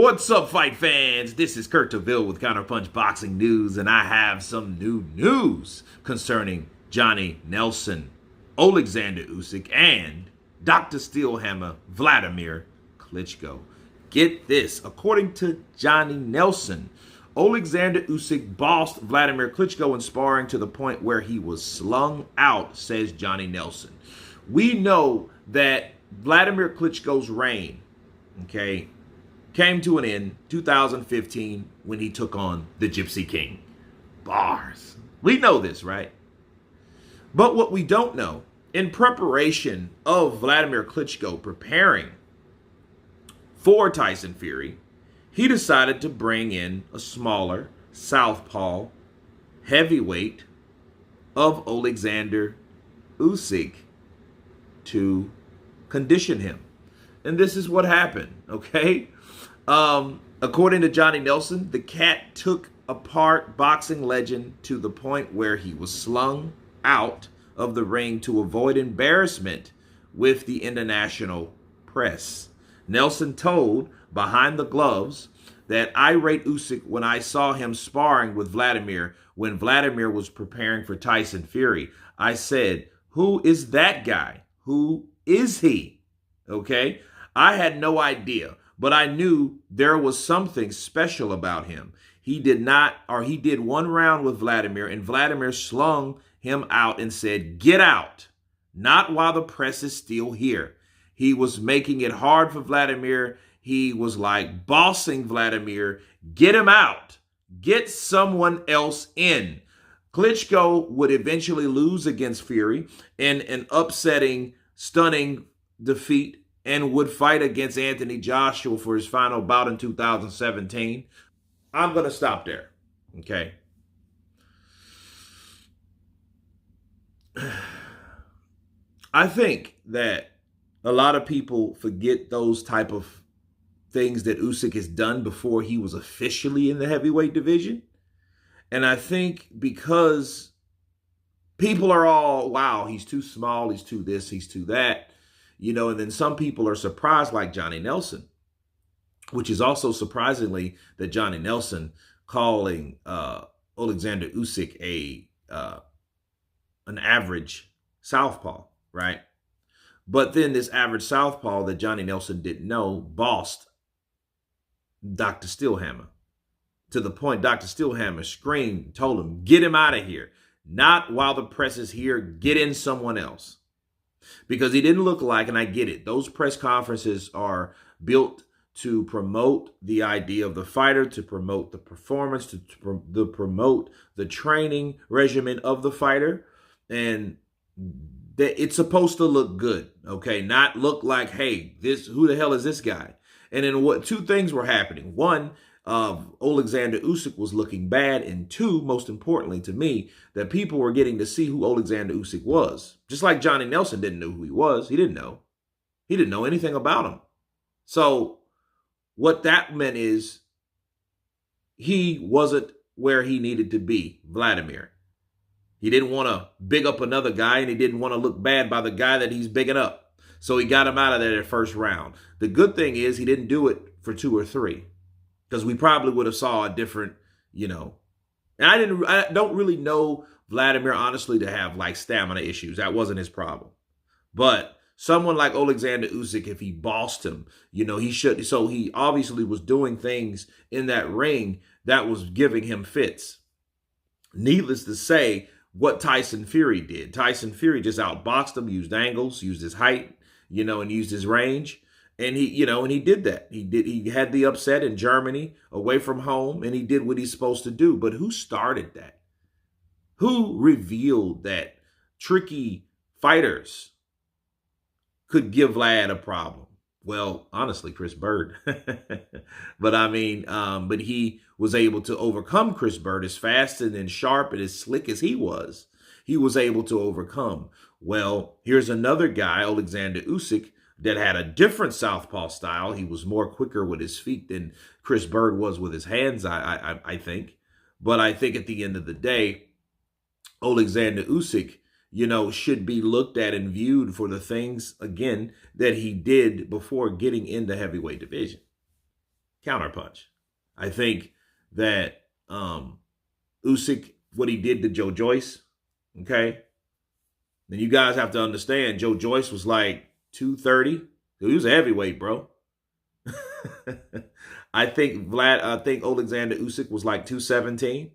What's up, fight fans? This is Kurt DeVille with Counterpunch Boxing News, and I have some new news concerning Johnny Nelson, Oleksandr Usyk, and Dr. Steelhammer Wladimir Klitschko. Get this, according to Johnny Nelson, Oleksandr Usyk bossed Wladimir Klitschko in sparring to the point where he was slung out, says Johnny Nelson. We know that Wladimir Klitschko's reign, came to an end 2015 when he took on the Gypsy King. Bars. We know this, right? But what we don't know, in preparation of Wladimir Klitschko preparing for Tyson Fury, he decided to bring in a smaller southpaw heavyweight of Oleksandr Usyk to condition him. And this is what happened, okay? According to Johnny Nelson, the cat took apart boxing legend to the point where he was slung out of the ring to avoid embarrassment with the international press. Nelson told Behind the Gloves that I rate Usyk when I saw him sparring with Wladimir when Wladimir was preparing for Tyson Fury. I said, who is that guy? Who is he? Okay? I had no idea, but I knew there was something special about him. He did one round with Wladimir, and Wladimir slung him out and said, get out, not while the press is still here. He was making it hard for Wladimir. He was like bossing Wladimir, get him out, get someone else in. Klitschko would eventually lose against Fury in an upsetting, stunning defeat, and would fight against Anthony Joshua for his final bout in 2017. I'm going to stop there, okay? I think that a lot of people forget those type of things that Usyk has done before he was officially in the heavyweight division. And I think because people are all, wow, he's too small, he's too this, he's too that. And then some people are surprised, like Johnny Nelson, which is also surprisingly that Johnny Nelson calling Oleksandr Usyk an average southpaw, right? But then this average southpaw that Johnny Nelson didn't know bossed Dr. Steelhammer to the point Dr. Steelhammer screamed, told him, get him out of here. Not while the press is here, get in someone else. Because he didn't look like, and I get it, those press conferences are built to promote the idea of the fighter, to promote the performance, to promote the training regimen of the fighter. And it's supposed to look good, okay? Not look like, hey, who the hell is this guy? And then two things were happening. One, Oleksandr Usyk was looking bad, and two, most importantly to me, that people were getting to see who Oleksandr Usyk was. Just like Johnny Nelson didn't know who he was. He didn't know. He didn't know anything about him. So what that meant is he wasn't where he needed to be, Wladimir. He didn't want to big up another guy, and he didn't want to look bad by the guy that he's bigging up. So he got him out of there that first round. The good thing is he didn't do it for 2 or 3. Because we probably would have saw a different, And I don't really know Wladimir, honestly, to have like stamina issues. That wasn't his problem. But someone like Oleksandr Usyk, if he bossed him, he should. So he obviously was doing things in that ring that was giving him fits. Needless to say, what Tyson Fury did. Tyson Fury just outboxed him, used angles, used his height, and used his range. And he did that. He had the upset in Germany, away from home, and he did what he's supposed to do. But who started that? Who revealed that tricky fighters could give Vlad a problem? Well, honestly, Chris Bird. But he was able to overcome Chris Bird as fast and as sharp and as slick as he was. He was able to overcome. Well, here's another guy, Oleksandr Usyk, that had a different southpaw style. He was more quicker with his feet than Chris Bird was with his hands, I think. But I think at the end of the day, Oleksandr Usyk, should be looked at and viewed for the things, again, that he did before getting in the heavyweight division. Counterpunch. I think that Usyk, what he did to Joe Joyce, okay? Then you guys have to understand, Joe Joyce was like 230. He was a heavyweight, bro. I think Oleksandr Usyk was like 217.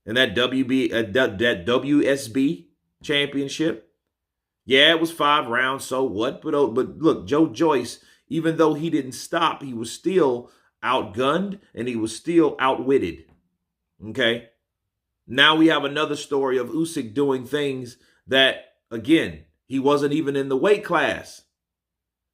And that that WSB championship, yeah, it was 5 rounds, so what? But look, Joe Joyce, even though he didn't stop, he was still outgunned and he was still outwitted. Okay? Now we have another story of Usyk doing things that, again, he wasn't even in the weight class,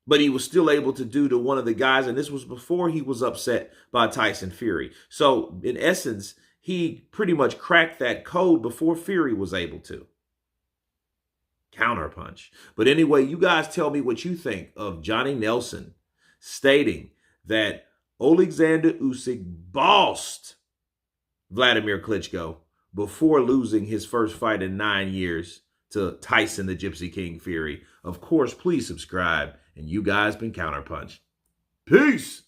but he was still able to do to one of the guys, and this was before he was upset by Tyson Fury. So, in essence, he pretty much cracked that code before Fury was able to. Counterpunch. But anyway, you guys tell me what you think of Johnny Nelson stating that Oleksandr Usyk bossed Wladimir Klitschko before losing his first fight in 9 years to Tyson the Gypsy King Fury. Of course, please subscribe. And you guys been Counterpunch. Peace.